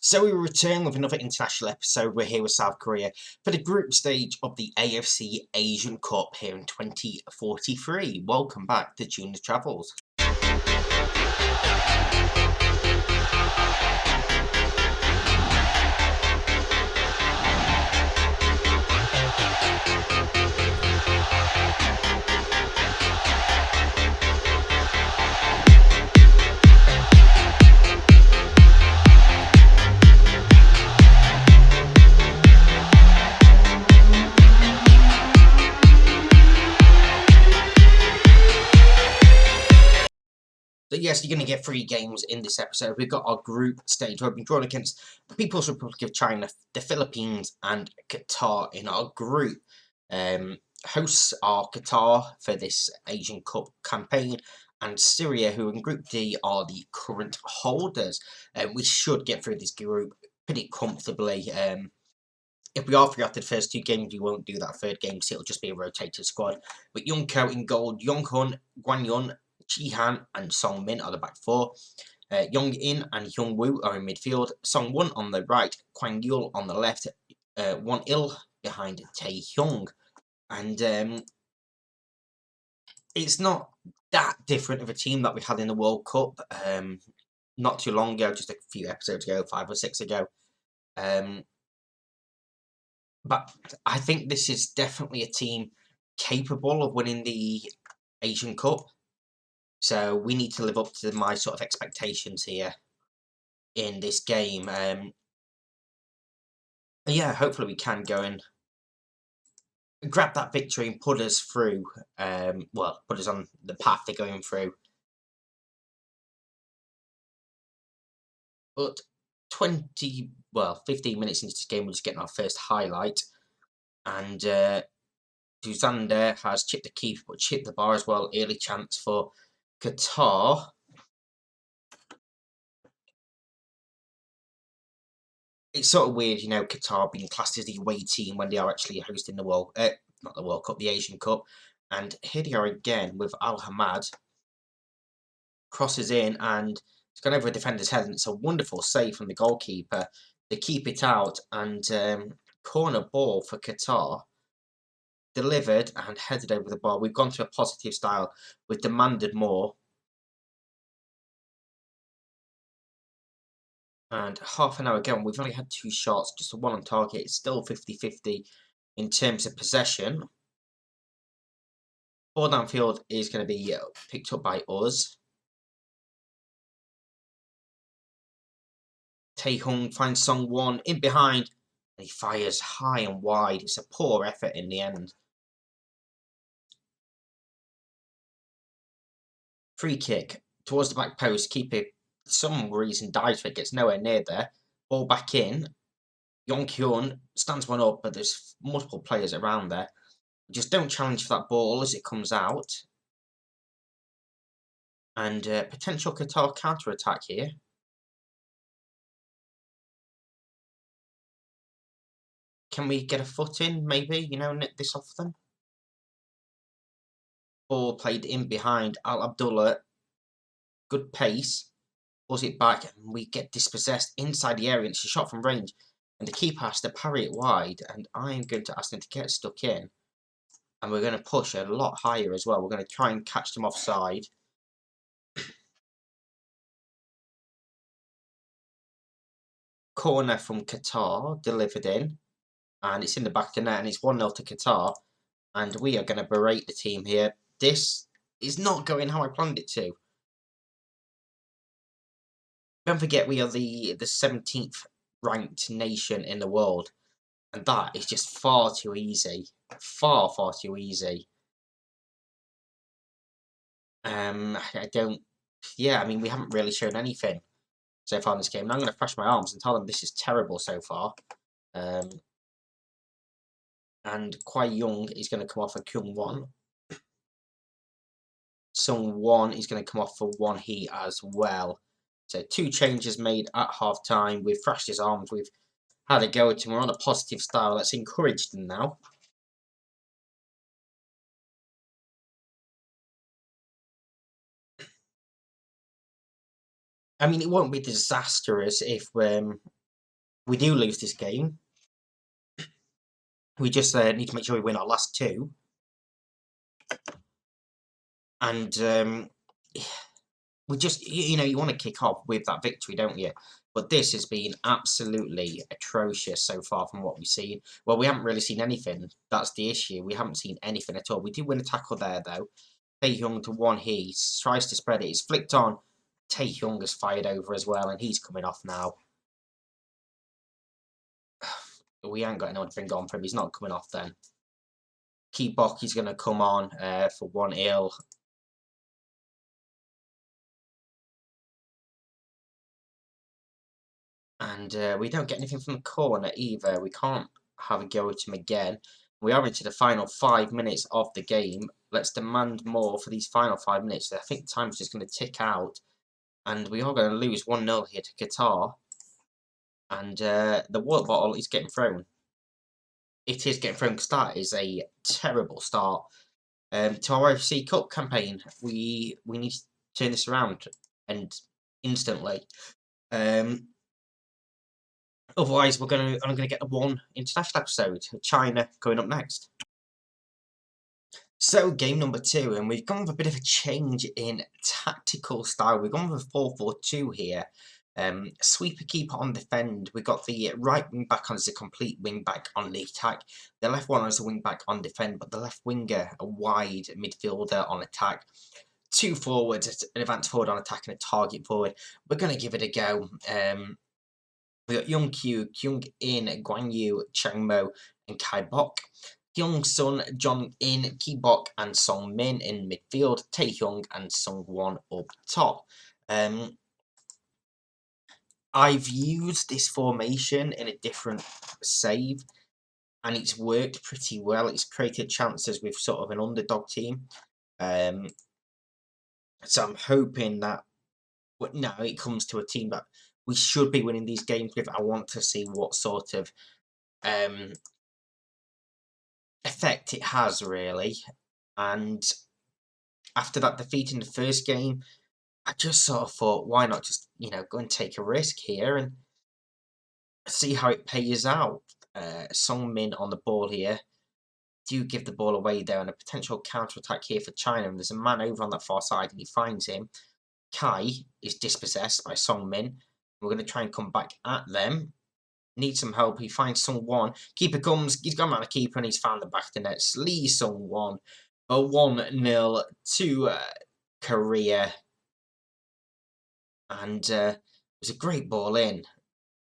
So we return with another international episode. We're here with South Korea for the group stage of the AFC Asian Cup here in 2043. Welcome back to Junior Travels. So yes, you're going to get 3 games in this episode. We've got our group stage where we've been drawn against the People's Republic of China, the Philippines and Qatar in our group. Hosts are Qatar for this Asian Cup campaign and Syria, who in Group D are the current holders. We should get through this group pretty comfortably. If we are through after the first 2 games, we won't do that third game, so it'll just be a rotated squad. But Yunko in goal, Yonghun, Guangyun, Chihan and Song Min are the back 4. Yong In and Hyung Woo are in midfield. Song Won on the right, Kwang Yul on the left, Won Il behind Tae Hyung. And it's not that different of a team that we had in the World Cup not too long ago, just a few episodes ago, 5 or 6 ago. But I think this is definitely a team capable of winning the Asian Cup. So we need to live up to my sort of expectations here in this game. Yeah, hopefully we can go and grab that victory and put us through. Well, put us on the path they're going through. But 15 minutes into this game, we're just getting our first highlight. And Duzander has chipped the keeper, but chipped the bar as well. Early chance for Qatar. It's sort of weird, you know, Qatar being classed as the away team when they are actually hosting the not the World Cup, the Asian Cup. And here they are again with Al Hamad. Crosses in and it's gone over a defender's head, and it's a wonderful save from the goalkeeper. They keep it out, and corner ball for Qatar. Delivered and headed over the bar. We've gone to a positive style. We've demanded more. And half an hour ago, we've only had 2 shots, just a 1 on target. It's still 50-50 in terms of possession. Ball downfield is going to be picked up by us. Tae Hung finds Song Won in behind, and he fires high and wide. It's a poor effort in the end. Free kick towards the back post. Keeper, for some reason, dives for it, gets nowhere near there. Ball back in. Yong Hyun stands one up, but there's multiple players around there. Just don't challenge for that ball as it comes out. And potential Qatar counter-attack here. Can we get a foot in, maybe? You know, nip this off them? Ball played in behind Al Abdullah. Good pace. Pulls it back, and we get dispossessed inside the area. And it's a shot from range. And the keeper has to parry it wide. And I am going to ask him to get stuck in. And we're going to push a lot higher as well. We're going to try and catch them offside. Corner from Qatar, delivered in. And it's in the back of the net, and it's 1-0 to Qatar. And we are going to berate the team here. This is not going how I planned it to. Don't forget, we are the 17th ranked nation in the world. And that is just far too easy. Far, far too easy. Yeah, I mean, we haven't really shown anything so far in this game. And I'm going to thrash my arms and tell them this is terrible so far. And Kwai Young is going to come off for Kyung Won. Sung Won is going to come off for Won Hee as well. So 2 changes made at half time. We've thrashed his arms. We've had a go at him. We're on a positive style. Let's encourage them now. I mean, it won't be disastrous if we do lose this game. We just need to make sure we win our last two. And we just, you want to kick off with that victory, don't you? But this has been absolutely atrocious so far from what we've seen. Well, we haven't really seen anything. That's the issue. We haven't seen anything at all. We did win a tackle there, though. Tae-hyung to one. He tries to spread it. It's flicked on. Tae-hyung has fired over as well, and he's coming off now. We ain't got anyone to bring on for him. He's not coming off then. Ki-bok is going to come on for 1-0. And we don't get anything from the corner either. We can't have a go at him again. We are into the final 5 minutes of the game. Let's demand more for these final 5 minutes. I think time's just going to tick out. And we are going to lose 1-0 here to Qatar. And the water bottle is getting thrown. It is getting thrown because that is a terrible start to our AFC Cup campaign. We need to turn this around and instantly. Otherwise, I'm gonna get the one international episode. China going up next. So game number 2, and we've gone with a bit of a change in tactical style. We've gone with a 4-4-2 here. Sweeper keeper on defend. We got the right wing back on as a complete wing back on the attack. The left one as a wing back on defend, but the left winger a wide midfielder on attack. 2 forwards, an advanced forward on attack and a target forward. We're gonna give it a go. We got Young Kyu, Kyung In, Guan Yu, Chang Mo, and Kai Bok. Hyung Sun, John In, Ki Bok, and Song Min in midfield. Tae Hyung and Sung Won up top. I've used this formation in a different save, and it's worked pretty well. It's created chances with sort of an underdog team. So I'm hoping that now it comes to a team that we should be winning these games with. I want to see what sort of effect it has, really. And after that defeat in the first game, I just sort of thought, why not just, go and take a risk here and see how it pays out. Song Min on the ball here. Do give the ball away there, and a potential counter-attack here for China. And there's a man over on that far side, and he finds him. Kai is dispossessed by Song Min. We're going to try and come back at them. Need some help. He finds Sung Won. Keeper comes. He's gone around the keeper and he's found the back of the net. Lee Sung Won. A 1-0 to Korea. And it was a great ball in.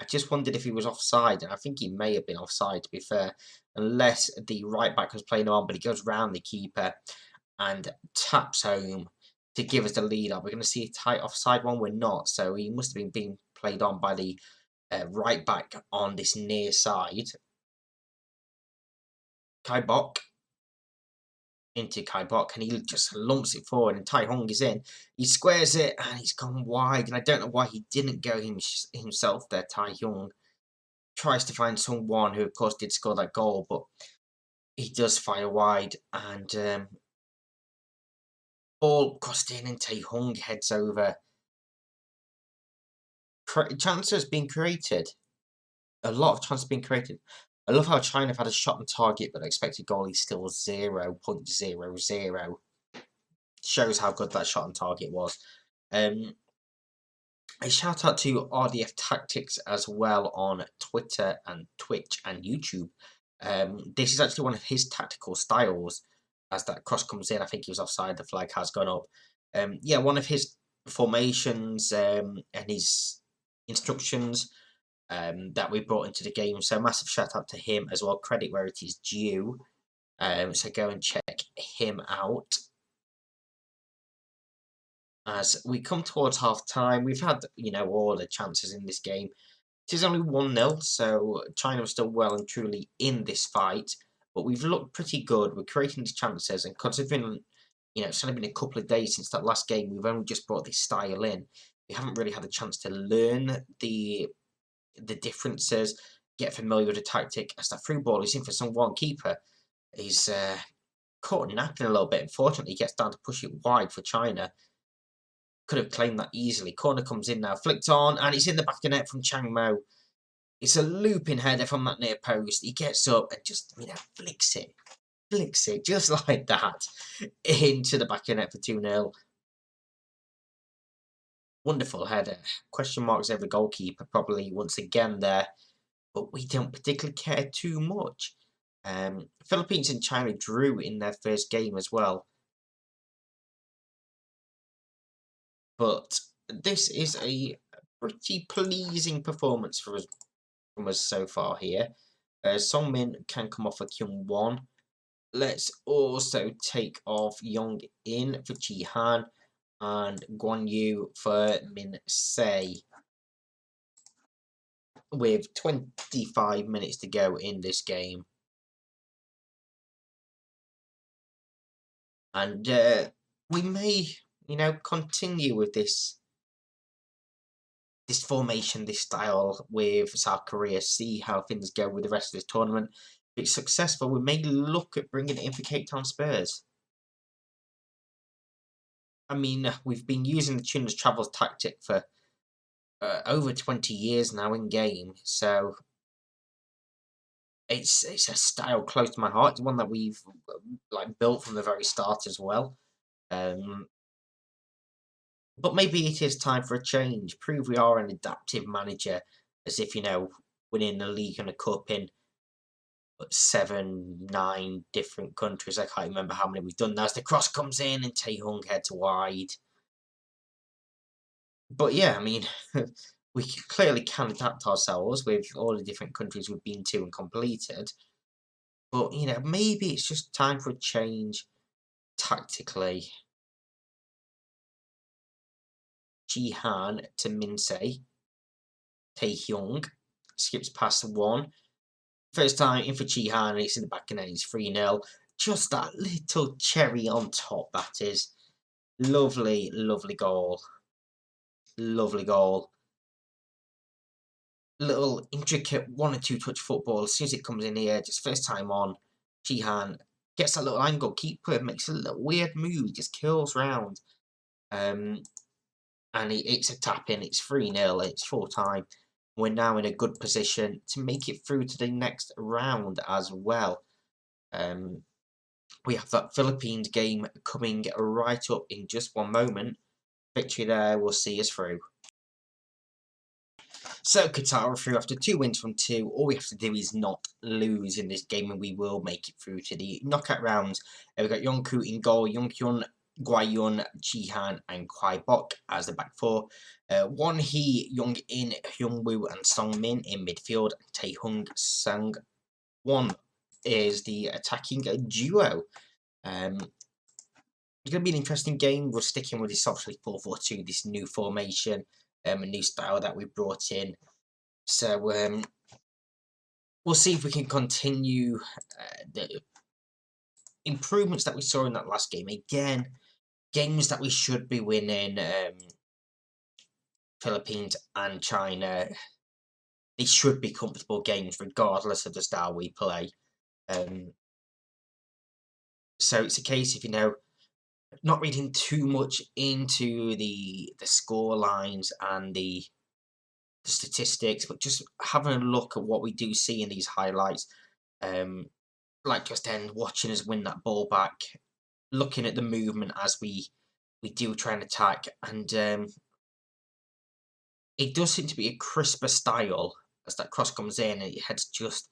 I just wondered if he was offside, and I think he may have been offside, to be fair, unless the right back was playing on, but he goes round the keeper and taps home to give us the lead up. We're going to see a tight offside one. We're not, so he must have been being played on by the right back on this near side. Kai Bok into Kai Bok, and he just lumps it forward, and Tai Hong is in. He squares it, and he's gone wide, and I don't know why he didn't go himself there. Tai Hong tries to find Sung Won, who of course did score that goal, but he does fire wide, and ball crossed in, and Tai Hong heads over. Chances being created. A lot of chances being created. I love how China have had a shot on target, but expected goal is still 0.00. Shows how good that shot on target was. A shout out to RDF Tactics as well on Twitter and Twitch and YouTube. This is actually one of his tactical styles. As that cross comes in, I think he was offside. The flag has gone up. Yeah, one of his formations and his instructions that we brought into the game. So massive shout out to him as well. Credit where it is due. So go and check him out. As we come towards half time, we've had all the chances in this game. It is only 1-0, so China was still well and truly in this fight. But we've looked pretty good. We're creating these chances, and considering it's only been a couple of days since that last game, we've only just brought this style in. We haven't really had a chance to learn the differences, get familiar with the tactic. As that through ball is in for some one keeper, he's caught napping a little bit. Unfortunately, he gets down to push it wide for China. Could have claimed that easily. Corner comes in now, flicked on, and it's in the back of the net from Chang Mo. It's a looping header from that near post. He gets up and just, flicks it just like that into the back of the net for 2-0. Wonderful header. Question marks over the goalkeeper probably once again there, but we don't particularly care too much. Philippines and China drew in their first game as well, but this is a pretty pleasing performance from us so far here. Song Min can come off for Kyung Won. Let's also take off Yong In for Chi Han and Guan Yu for Min Se, with 25 minutes to go in this game. And we may, continue with this formation, this style with South Korea, see how things go with the rest of this tournament. If it's successful, we may look at bringing it in for Cape Town Spurs. I mean, we've been using the Tunas Travels tactic for over 20 years now in game, so it's a style close to my heart. It's one that we've built from the very start as well. But maybe it is time for a change. Prove we are an adaptive manager, as if winning the league and a cup in 7, 9 different countries. I can't remember how many we've done now. As the cross comes in and Tae Hung heads wide. But yeah, I mean, we clearly can adapt ourselves with all the different countries we've been to and completed. But, maybe it's just time for a change tactically. Ji Han to Min Se. Tae Hyung skips past 1. First time in for Chi Han, and it's in the back of the net, it's 3-0. Just that little cherry on top, that is. Lovely, lovely goal. Lovely goal. Little intricate 1 or 2 touch football. As soon as it comes in here, just first time on, Chi Han gets that little angle. Keeper makes a little weird move, just curls round. And it's a tap in, it's 3-0, it's full time. We're now in a good position to make it through to the next round as well. We have that Philippines game coming right up in just one moment. Victory there will see us through. So Qatar are through after 2 wins from 2. All we have to do is not lose in this game and we will make it through to the knockout rounds. We've got Yongku in goal, Yongkyun, Guayun, Jihan and Kwai Bok as the back 4. Won Hee, Young In, Hyung Woo and Song Min in midfield. Tae Hung Sang Won is the attacking duo. It's going to be an interesting game. We're sticking with this obviously 4-4-2, this new formation, a new style that we brought in. So we'll see if we can continue the improvements that we saw in that last game. Again, games that we should be winning, Philippines and China, they should be comfortable games regardless of the style we play. So it's a case of, not reading too much into the score lines and the statistics, but just having a look at what we do see in these highlights. Like just then watching us win that ball back, looking at the movement as we do try and attack, and it does seem to be a crisper style as that cross comes in and it heads just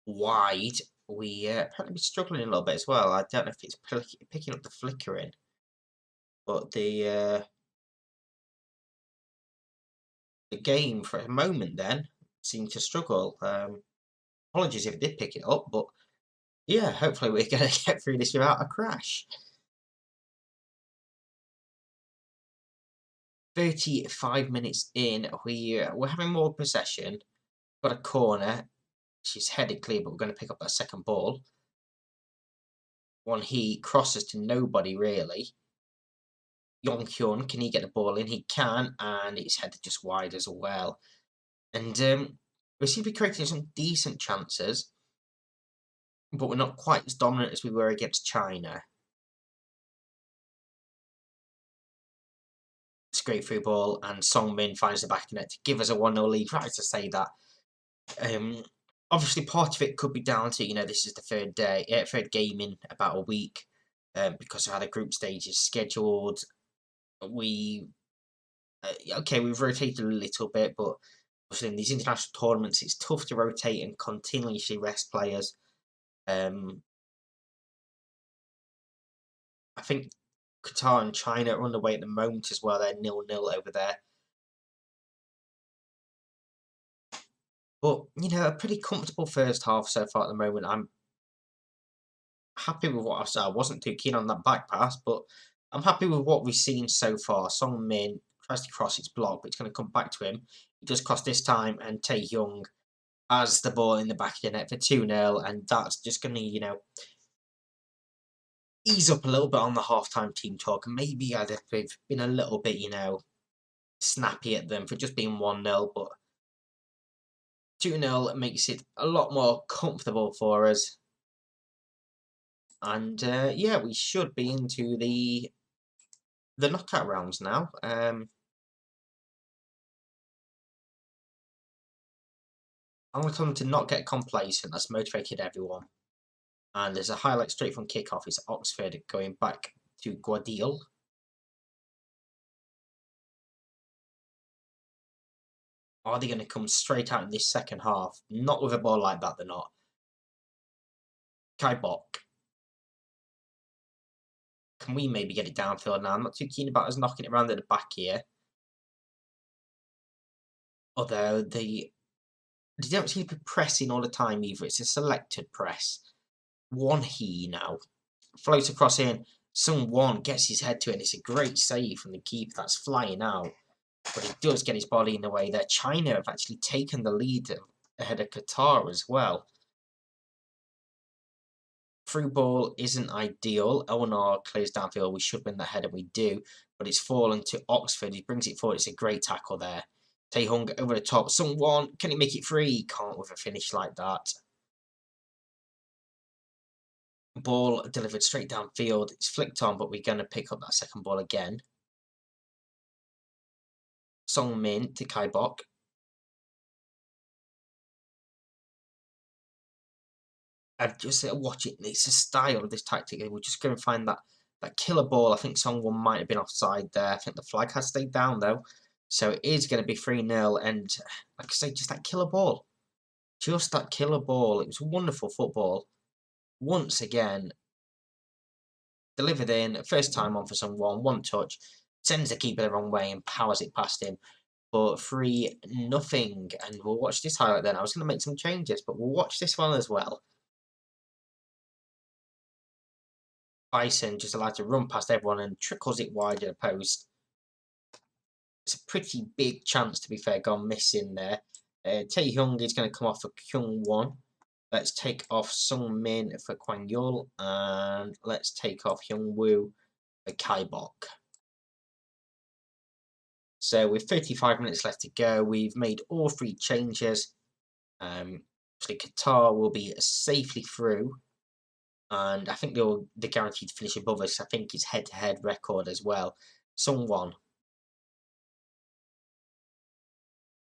wide. We apparently be struggling a little bit as well. I don't know if it's picking up the flickering, but the game for a moment then seemed to struggle. Apologies if it did pick it up, but yeah, hopefully we're going to get through this without a crash. 35 minutes in, we're having more possession. Got a corner. She's headed clear, but we're going to pick up that second ball. One he crosses to nobody really. Yong Hyun, can he get the ball in? He can, and it's headed just wide as well. And we seem to be creating some decent chances, but we're not quite as dominant as we were against China. It's a great through ball, and Song Min finds the back of net to give us a 1-0 lead. Right to say that. Obviously, part of it could be down to, this is the third game in about a week, because of how the group stage is scheduled. We we've rotated a little bit, but obviously in these international tournaments, it's tough to rotate and continuously rest players. I think Qatar and China are underway at the moment as well. They're 0-0 over there. But, a pretty comfortable first half so far at the moment. I'm happy with what I saw. I wasn't too keen on that back pass, but I'm happy with what we've seen so far. Song Min tries to cross, its block, but it's going to come back to him. It does cross this time, and Tae Young has the ball in the back of the net for 2-0, and that's just going to, ease up a little bit on the halftime team talk. Maybe I'd have been a little bit, snappy at them for just being 1-0, but 2-0 makes it a lot more comfortable for us. And yeah, we should be into the knockout rounds now. I'm going to tell them to not get complacent. That's motivated everyone. And there's a highlight straight from kickoff. It's Oxford going back to Guadil. Are they going to come straight out in this second half? Not with a ball like that, they're not. Kai Bok. Can we maybe get it downfield now? I'm not too keen about us knocking it around at the back here. Although they don't seem to be pressing all the time either. It's a selected press. One he now floats across in. Someone gets his head to it, and it's a great save from the keeper. That's flying out. But he does get his body in the way there. China have actually taken the lead ahead of Qatar as well. Through ball isn't ideal. Elnar clears downfield. We should win that header. We do. But it's fallen to Oxford. He brings it forward. It's a great tackle there. Tae-hung over the top. Someone, can he make it free? He can't with a finish like that. Ball delivered straight downfield. It's flicked on, but we're going to pick up that second ball again. Song Min to Kai Bok. And just watch it. It's a style of this tactic. We're just going to find that killer ball. I think Song Won might have been offside there. I think the flag has stayed down though. So it is going to be 3-0. And like I say, just that killer ball. Just that killer ball. It was wonderful football. Once again, delivered in. First time on for Song Won. One touch. Sends the keeper the wrong way and powers it past him. But 3-0. And we'll watch this highlight then. I was going to make some changes, but we'll watch this one as well. Bison just allowed to run past everyone and trickles it wide at a post. It's a pretty big chance, to be fair, gone missing there. Tae Hyung is going to come off for Kyung Won. Let's take off Sung Min for Kwang Yul. And let's take off Hyung Woo for Kai Bok. So with 35 minutes left to go, we've made all 3 changes. Obviously Qatar will be safely through. And I think they're guaranteed to finish above us. I think it's head-to-head record as well. Sung Won.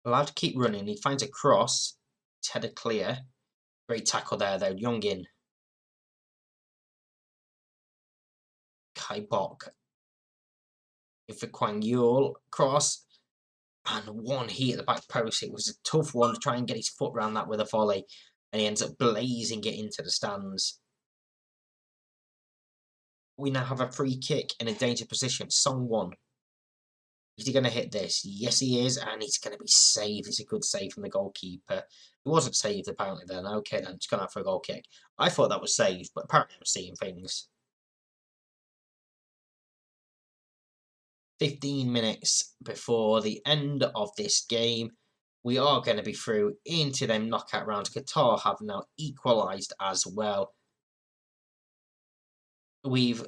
Allowed to keep running. He finds a cross. It's headed clear. Great tackle there, though. Youngin. Kai Bok. For Kwang Yul. Cross. And one here at the back post. It was a tough one to try and get his foot around that with a volley. And he ends up blazing it into the stands. We now have a free kick in a danger position. Song Won. Is he going to hit this? Yes, he is. And he's going to be saved. It's a good save from the goalkeeper. It wasn't saved, apparently, then. Okay, then. It's gone out for a goal kick. I thought that was saved, but apparently I'm seeing things. 15 minutes before the end of this game. We are going to be through into them knockout rounds. Qatar have now equalised as well. We've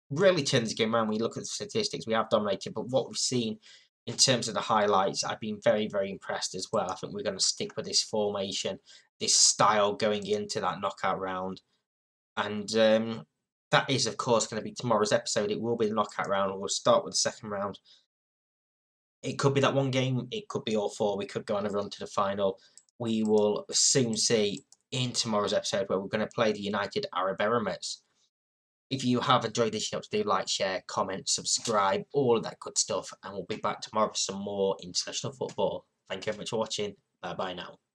really turned this game around. When you look at the statistics, we have dominated, but what we've seen in terms of the highlights, I've been very, very impressed as well. I think we're going to stick with this formation, this style going into that knockout round. And that is, of course, going to be tomorrow's episode. It will be the knockout round. We'll start with the second round. It could be that one game. It could be all 4. We could go on a run to the final. we will soon see in tomorrow's episode, where we're going to play the United Arab Emirates. If you have enjoyed this, you have to do like, share, comment, subscribe, all of that good stuff, and we'll be back tomorrow for some more international football. Thank you very much for watching. Bye bye now.